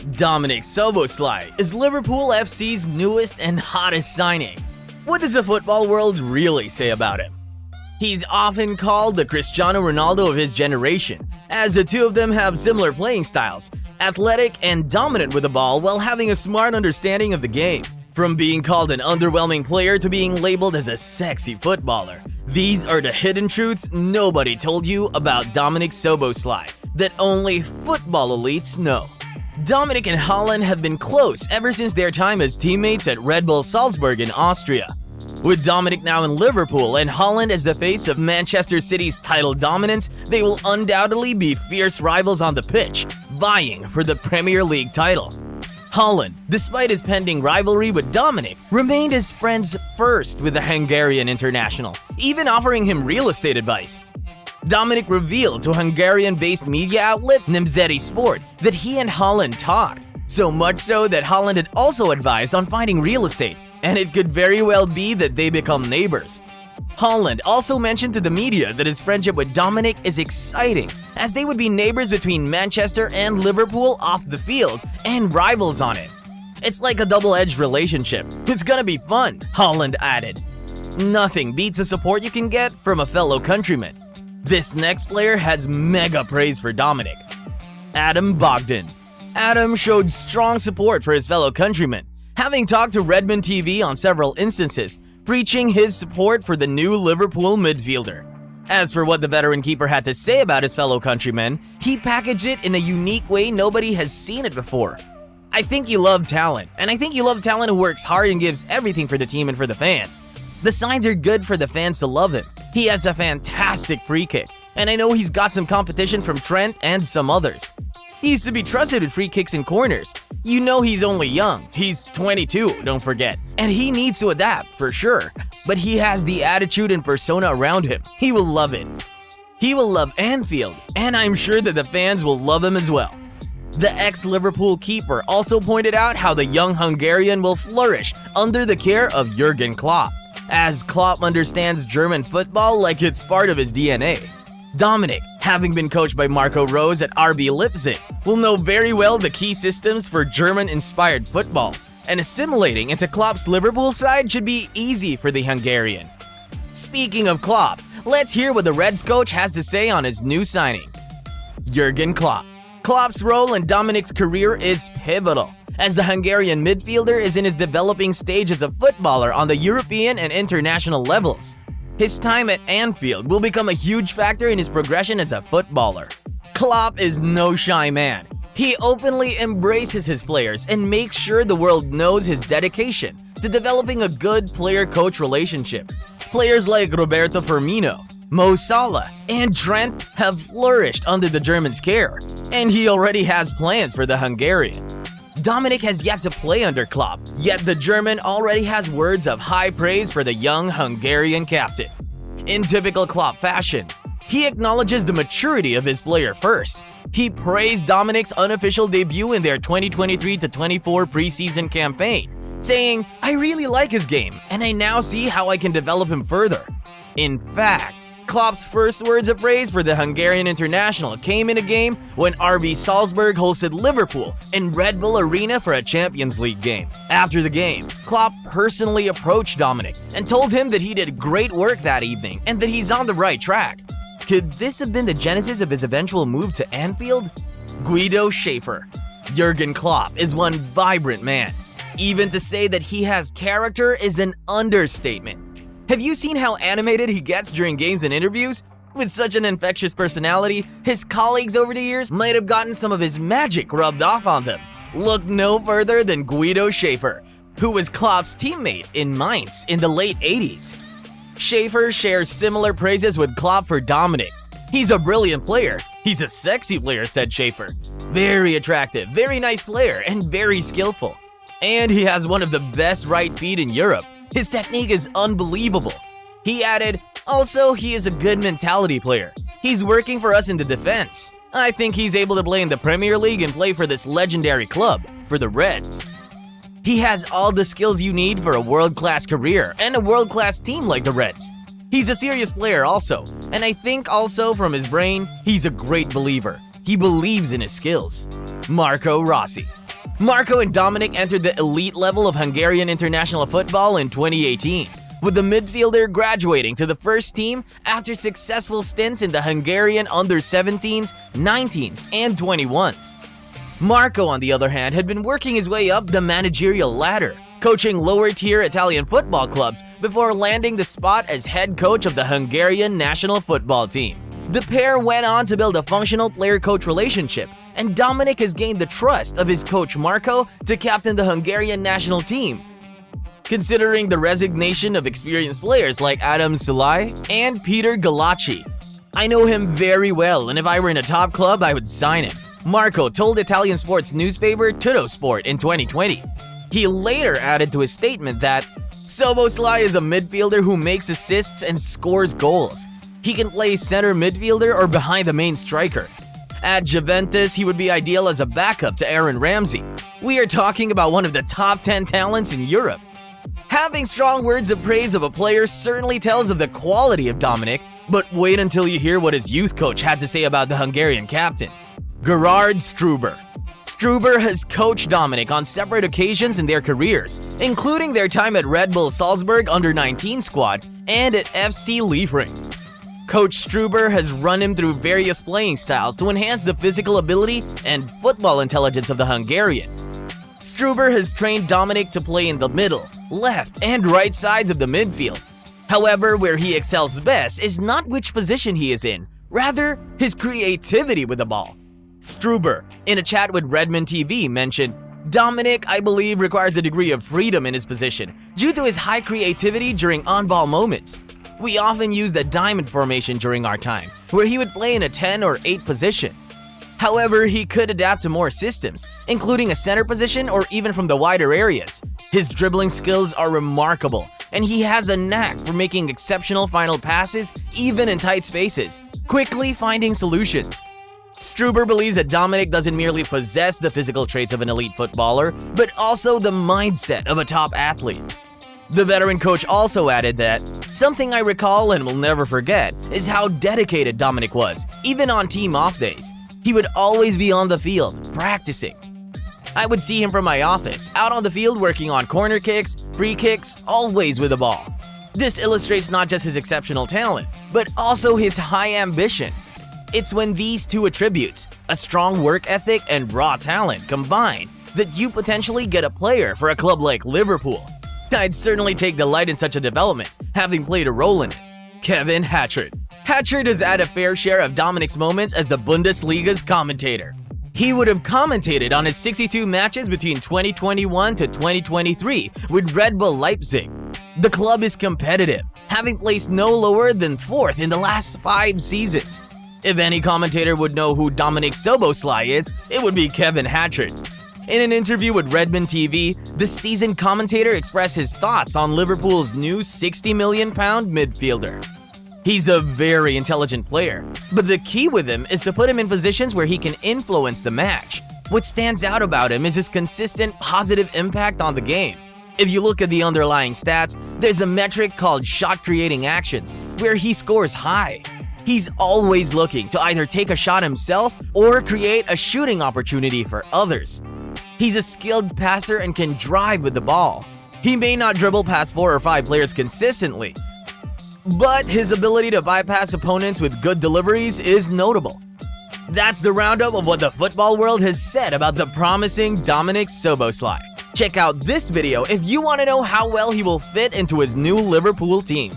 Dominik Szoboszlai is Liverpool FC's newest and hottest signing. What does the football world really say about him? He's often called the Cristiano Ronaldo of his generation, as the two of them have similar playing styles, athletic and dominant with the ball while having a smart understanding of the game. From being called an underwhelming player to being labeled as a sexy footballer, these are the hidden truths nobody told you about Dominik Szoboszlai that only football elites know. Dominik and Haaland have been close ever since their time as teammates at Red Bull Salzburg in Austria. With Dominik now in Liverpool and Haaland as the face of Manchester City's title dominance, they will undoubtedly be fierce rivals on the pitch, vying for the Premier League title. Haaland, despite his pending rivalry with Dominik, remained as friends first with the Hungarian international, even offering him real estate advice. Dominik revealed to Hungarian-based media outlet Nemzeti Sport that he and Haaland talked, so much so that Haaland had also advised on finding real estate, and it could very well be that they become neighbors. Haaland also mentioned to the media that his friendship with Dominik is exciting, as they would be neighbors between Manchester and Liverpool off the field and rivals on it. It's like a double-edged relationship. It's gonna be fun, Haaland added. Nothing beats the support you can get from a fellow countryman. This next player has mega praise for Dominik. Adam Bogdan. Adam showed strong support for his fellow countryman, having talked to Redmond TV on several instances, preaching his support for the new Liverpool midfielder. As for what the veteran keeper had to say about his fellow countrymen, he packaged it in a unique way nobody has seen it before. I think you love talent, and I think you love talent who works hard and gives everything for the team and for the fans. The signs are good for the fans to love him. He has a fantastic free kick, and I know he's got some competition from Trent and some others. He used to be trusted with free kicks and corners. You know he's only young. He's 22, don't forget. And he needs to adapt, for sure. But he has the attitude and persona around him. He will love it. He will love Anfield, and I'm sure that the fans will love him as well. The ex-Liverpool keeper also pointed out how the young Hungarian will flourish under the care of Jurgen Klopp, as Klopp understands German football like it's part of his DNA. Dominik, having been coached by Marco Rose at RB Leipzig, will know very well the key systems for German-inspired football, and assimilating into Klopp's Liverpool side should be easy for the Hungarian. Speaking of Klopp, let's hear what the Reds coach has to say on his new signing. Jurgen Klopp. Klopp's role in Dominik's career is pivotal, as the Hungarian midfielder is in his developing stage as a footballer on the European and international levels. His time at Anfield will become a huge factor in his progression as a footballer. Klopp is no shy man. He openly embraces his players and makes sure the world knows his dedication to developing a good player-coach relationship. Players like Roberto Firmino, Mo Salah, and Trent have flourished under the German's care, and he already has plans for the Hungarian. Dominik has yet to play under Klopp, yet the German already has words of high praise for the young Hungarian captain. In typical Klopp fashion, he acknowledges the maturity of his player first. He praised Dominik's unofficial debut in their 2023-24 preseason campaign, saying, "I really like his game, and I now see how I can develop him further." In fact, Klopp's first words of praise for the Hungarian international came in a game when RB Salzburg hosted Liverpool in Red Bull Arena for a Champions League game. After the game, Klopp personally approached Dominik and told him that he did great work that evening and that he's on the right track. Could this have been the genesis of his eventual move to Anfield? Guido Schaefer. Jurgen Klopp is one vibrant man. Even to say that he has character is an understatement. Have you seen how animated he gets during games and interviews? With such an infectious personality, his colleagues over the years might have gotten some of his magic rubbed off on them. Look no further than Guido Schaefer, who was Klopp's teammate in Mainz in the late 80s. Schaefer shares similar praises with Klopp for Dominik. "He's a brilliant player. He's a sexy player," said Schaefer. "Very attractive, very nice player, and very skillful. And he has one of the best right feet in Europe. His technique is unbelievable." He added, "Also, he is a good mentality player. He's working for us in the defense. I think he's able to play in the Premier League and play for this legendary club, for the Reds. He has all the skills you need for a world-class career and a world-class team like the Reds. He's a serious player also, and I think also from his brain, he's a great believer. He believes in his skills." Marco Rossi. Marco and Dominik entered the elite level of Hungarian international football in 2018, with the midfielder graduating to the first team after successful stints in the Hungarian under-17s, 19s, and 21s. Marco, on the other hand, had been working his way up the managerial ladder, coaching lower-tier Italian football clubs before landing the spot as head coach of the Hungarian national football team. The pair went on to build a functional player-coach relationship, and Dominik has gained the trust of his coach Marco to captain the Hungarian national team. Considering the resignation of experienced players like Adam Szalai and Peter Galacci, I know him very well, and if I were in a top club, I would sign him, Marco told Italian sports newspaper Tuttosport in 2020. He later added to his statement that Szoboszlai is a midfielder who makes assists and scores goals. He can play center midfielder or behind the main striker. At Juventus, he would be ideal as a backup to Aaron Ramsey. We are talking about one of the top 10 talents in Europe. Having strong words of praise of a player certainly tells of the quality of Dominik, but wait until you hear what his youth coach had to say about the Hungarian captain, Gerard Struber. Struber has coached Dominik on separate occasions in their careers, including their time at Red Bull Salzburg under-19 squad and at FC Liefering. Coach Struber has run him through various playing styles to enhance the physical ability and football intelligence of the Hungarian. Struber has trained Dominik to play in the middle, left, and right sides of the midfield. However, where he excels best is not which position he is in, rather his creativity with the ball. Struber, in a chat with Redmond TV, mentioned, "Dominik, I believe, requires a degree of freedom in his position due to his high creativity during on-ball moments. We often used a diamond formation during our time, where he would play in a 10 or 8 position. However, he could adapt to more systems, including a center position or even from the wider areas. His dribbling skills are remarkable, and he has a knack for making exceptional final passes even in tight spaces, quickly finding solutions." Struber believes that Dominik doesn't merely possess the physical traits of an elite footballer, but also the mindset of a top athlete. The veteran coach also added that, "Something I recall and will never forget is how dedicated Dominik was, even on team off days. He would always be on the field, practicing. I would see him from my office, out on the field working on corner kicks, free kicks, always with the ball. This illustrates not just his exceptional talent, but also his high ambition. It's when these two attributes, a strong work ethic and raw talent, combine that you potentially get a player for a club like Liverpool. I'd certainly take delight in such a development, having played a role in it." Kevin Hatchard. Hatchard has had a fair share of Dominik's moments as the Bundesliga's commentator. He would have commentated on his 62 matches between 2021 to 2023 with Red Bull Leipzig. The club is competitive, having placed no lower than 4th in the last 5 seasons. If any commentator would know who Dominik Szoboszlai is, it would be Kevin Hatchard. In an interview with Redmond TV, the seasoned commentator expressed his thoughts on Liverpool's new £60 million midfielder. He's a very intelligent player, but the key with him is to put him in positions where he can influence the match. What stands out about him is his consistent positive impact on the game. If you look at the underlying stats, there's a metric called shot creating actions, where he scores high. He's always looking to either take a shot himself or create a shooting opportunity for others. He's a skilled passer and can drive with the ball. He may not dribble past 4 or 5 players consistently, but his ability to bypass opponents with good deliveries is notable. That's the roundup of what the football world has said about the promising Dominik Szoboszlai. Check out this video if you want to know how well he will fit into his new Liverpool team.